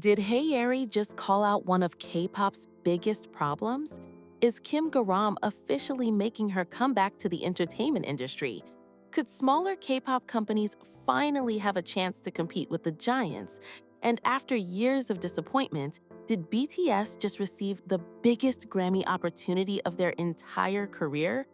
Did Hyeri just call out one of K-pop's biggest problems? Is Kim Garam officially making her comeback to the entertainment industry? Could smaller K-pop companies finally have a chance to compete with the giants? And after years of disappointment, did BTS just receive the biggest Grammy opportunity of their entire career?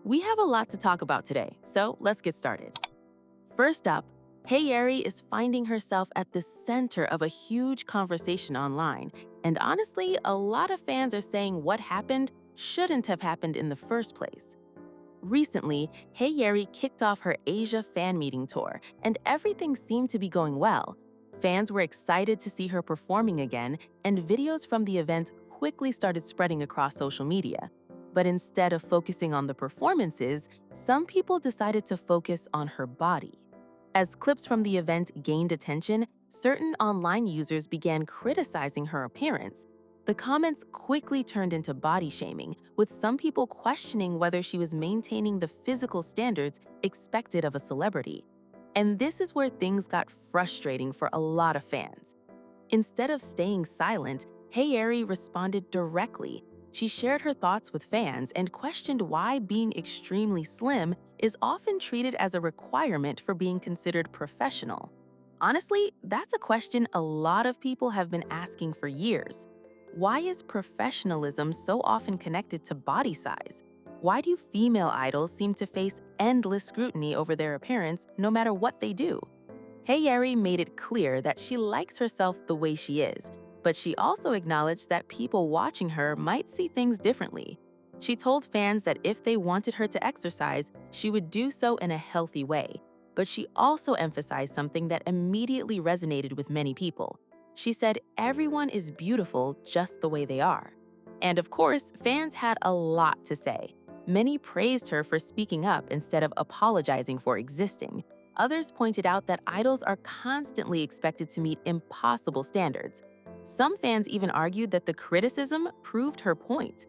We have a lot to talk about today, so let's get started. First up, Hyeri is finding herself at the center of a huge conversation online, and honestly, a lot of fans are saying what happened shouldn't have happened in the first place. Recently, Hyeri kicked off her Asia fan meeting tour, and everything seemed to be going well. Fans were excited to see her performing again, and videos from the event quickly started spreading across social media. But instead of focusing on the performances, some people decided to focus on her body. As clips from the event gained attention, certain online users began criticizing her appearance. The comments quickly turned into body shaming, with some people questioning whether she was maintaining the physical standards expected of a celebrity. And this is where things got frustrating for a lot of fans. Instead of staying silent, Hyeri responded directly. She shared her thoughts with fans and questioned why being extremely slim is often treated as a requirement for being considered professional. Honestly, that's a question a lot of people have been asking for years. Why is professionalism so often connected to body size? Why do female idols seem to face endless scrutiny over their appearance no matter what they do? Hyeri made it clear that she likes herself the way she is, but she also acknowledged that people watching her might see things differently. She told fans that if they wanted her to exercise, she would do so in a healthy way. But she also emphasized something that immediately resonated with many people. She said everyone is beautiful just the way they are. And of course, fans had a lot to say. Many praised her for speaking up instead of apologizing for existing. Others pointed out that idols are constantly expected to meet impossible standards. Some fans even argued that the criticism proved her point.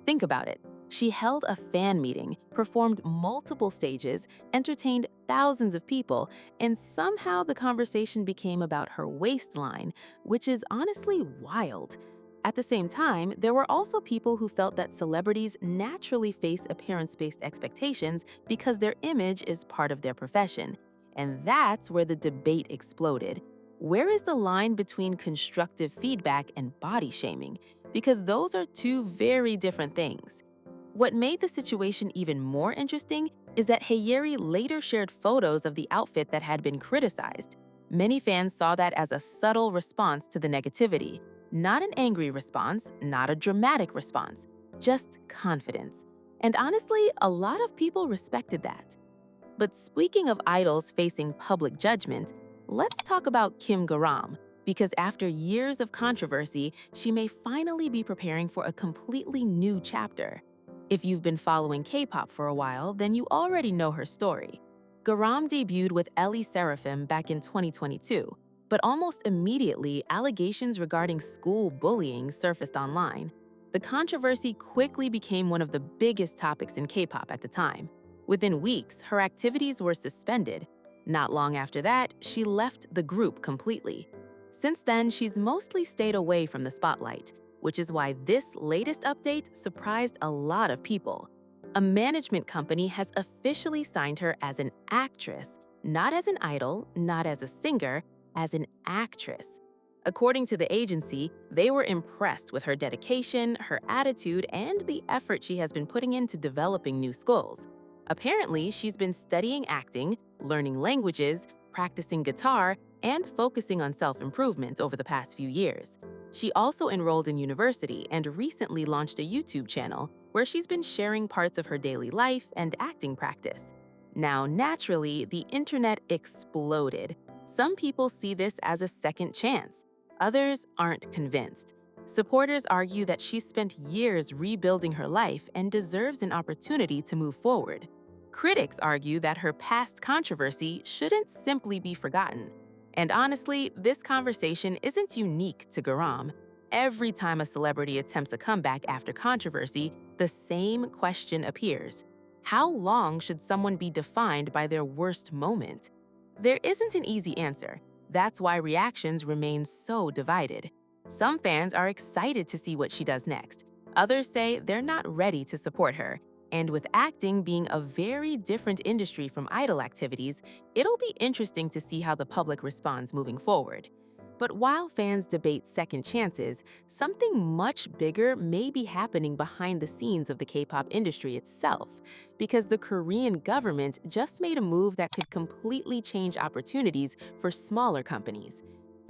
Think about it. She held a fan meeting, performed multiple stages, entertained thousands of people, and somehow the conversation became about her waistline, which is honestly wild. At the same time, there were also people who felt that celebrities naturally face appearance-based expectations because their image is part of their profession. And that's where the debate exploded. Where is the line between constructive feedback and body shaming? Because those are two very different things. What made the situation even more interesting is that Hyeri later shared photos of the outfit that had been criticized. Many fans saw that as a subtle response to the negativity. Not an angry response, not a dramatic response, just confidence. And honestly, a lot of people respected that. But speaking of idols facing public judgment, let's talk about Kim Garam, because after years of controversy, she may finally be preparing for a completely new chapter. If you've been following K-pop for a while, then you already know her story. Garam debuted with Sserafim back in 2022, but almost immediately, allegations regarding school bullying surfaced online. The controversy quickly became one of the biggest topics in K-pop at the time. Within weeks, her activities were suspended. Not long after that, she left the group completely. Since then, she's mostly stayed away from the spotlight, which is why this latest update surprised a lot of people. A management company has officially signed her as an actress, not as an idol, not as a singer, as an actress. According to the agency, they were impressed with her dedication, her attitude, and the effort she has been putting into developing new skills. Apparently, she's been studying acting, learning languages, practicing guitar, and focusing on self-improvement over the past few years. She also enrolled in university and recently launched a YouTube channel where she's been sharing parts of her daily life and acting practice. Now, naturally, the internet exploded. Some people see this as a second chance. Others aren't convinced. Supporters argue that she spent years rebuilding her life and deserves an opportunity to move forward. Critics argue that her past controversy shouldn't simply be forgotten. And honestly, this conversation isn't unique to Garam. Every time a celebrity attempts a comeback after controversy, the same question appears. How long should someone be defined by their worst moment? There isn't an easy answer. That's why reactions remain so divided. Some fans are excited to see what she does next. Others say they're not ready to support her. And with acting being a very different industry from idol activities, it'll be interesting to see how the public responds moving forward. But while fans debate second chances, something much bigger may be happening behind the scenes of the K-pop industry itself, because the Korean government just made a move that could completely change opportunities for smaller companies.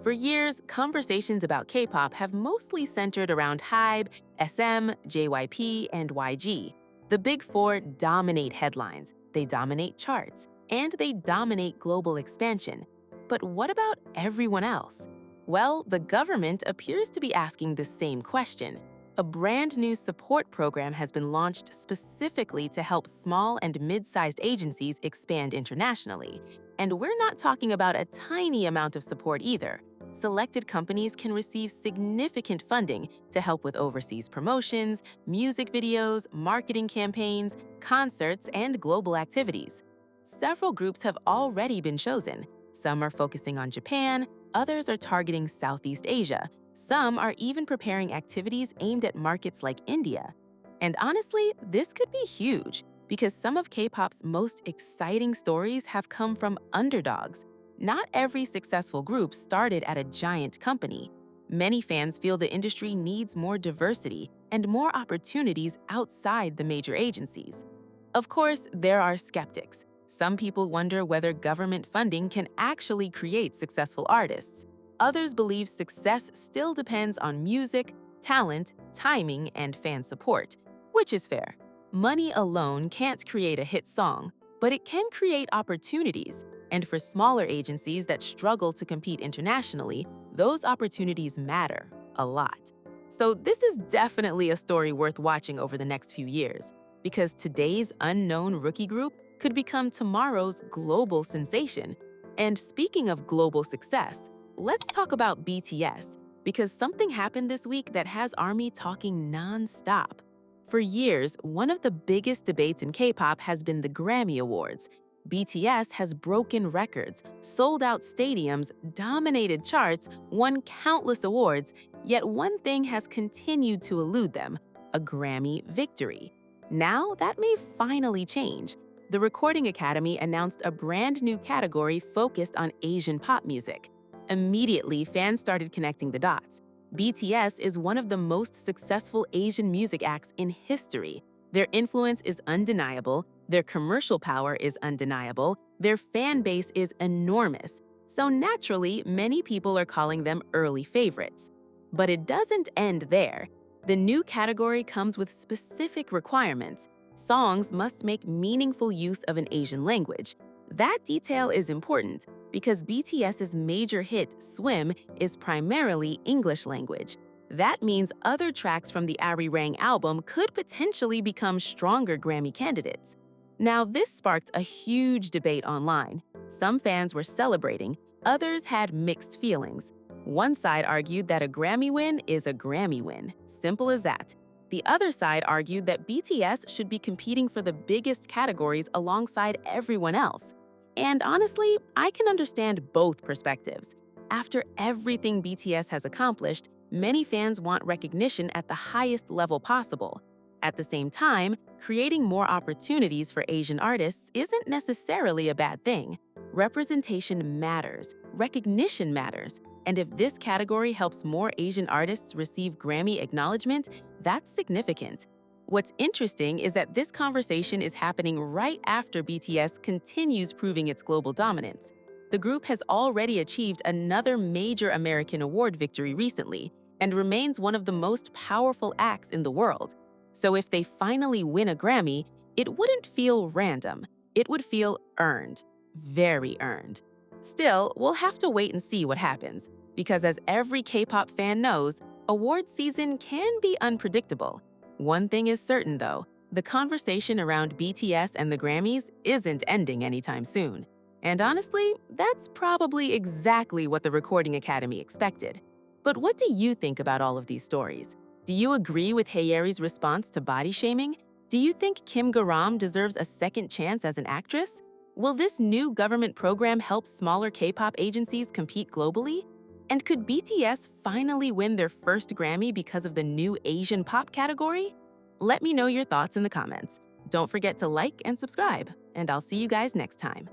For years, conversations about K-pop have mostly centered around HYBE, SM, JYP, and YG. The big four dominate headlines, they dominate charts, and they dominate global expansion. But what about everyone else? Well, the government appears to be asking the same question. A brand new support program has been launched specifically to help small and mid-sized agencies expand internationally. And we're not talking about a tiny amount of support either. Selected companies can receive significant funding to help with overseas promotions, music videos, marketing campaigns, concerts, and global activities. Several groups have already been chosen. Some are focusing on Japan, others are targeting Southeast Asia. Some are even preparing activities aimed at markets like India. And honestly, this could be huge because some of K-pop's most exciting stories have come from underdogs. Not every successful group started at a giant company. Many fans feel the industry needs more diversity and more opportunities outside the major agencies. Of course, there are skeptics. Some people wonder whether government funding can actually create successful artists. Others believe success still depends on music, talent, timing, and fan support, which is fair. Money alone can't create a hit song, but it can create opportunities. And for smaller agencies that struggle to compete internationally, those opportunities matter a lot. So this is definitely a story worth watching over the next few years, because today's unknown rookie group could become tomorrow's global sensation. And speaking of global success, let's talk about BTS, because something happened this week that has ARMY talking non-stop. For years, one of the biggest debates in K-pop has been the Grammy Awards. BTS has broken records, sold out stadiums, dominated charts, won countless awards, yet one thing has continued to elude them: a Grammy victory. Now that may finally change. The Recording Academy announced a brand new category focused on Asian pop music. Immediately, fans started connecting the dots. BTS is one of the most successful Asian music acts in history. Their influence is undeniable, their commercial power is undeniable, their fan base is enormous. So naturally, many people are calling them early favorites. But it doesn't end there. The new category comes with specific requirements. Songs must make meaningful use of an Asian language. That detail is important because BTS's major hit, Swim, is primarily English language. That means other tracks from the Arirang album could potentially become stronger Grammy candidates. Now, this sparked a huge debate online. Some fans were celebrating, others had mixed feelings. One side argued that a Grammy win is a Grammy win, simple as that. The other side argued that BTS should be competing for the biggest categories alongside everyone else. And honestly, I can understand both perspectives. After everything BTS has accomplished, many fans want recognition at the highest level possible. At the same time, creating more opportunities for Asian artists isn't necessarily a bad thing. Representation matters, recognition matters, and if this category helps more Asian artists receive Grammy acknowledgement, that's significant. What's interesting is that this conversation is happening right after BTS continues proving its global dominance. The group has already achieved another major American award victory recently and remains one of the most powerful acts in the world. So if they finally win a Grammy, it wouldn't feel random. It would feel earned. Very earned. Still, we'll have to wait and see what happens, because as every K-pop fan knows, award season can be unpredictable. One thing is certain though, the conversation around BTS and the Grammys isn't ending anytime soon. And honestly, that's probably exactly what the Recording Academy expected. But what do you think about all of these stories? Do you agree with Hyeri's response to body shaming? Do you think Kim Garam deserves a second chance as an actress? Will this new government program help smaller K-pop agencies compete globally? And could BTS finally win their first Grammy because of the new Asian pop category? Let me know your thoughts in the comments. Don't forget to like and subscribe, and I'll see you guys next time.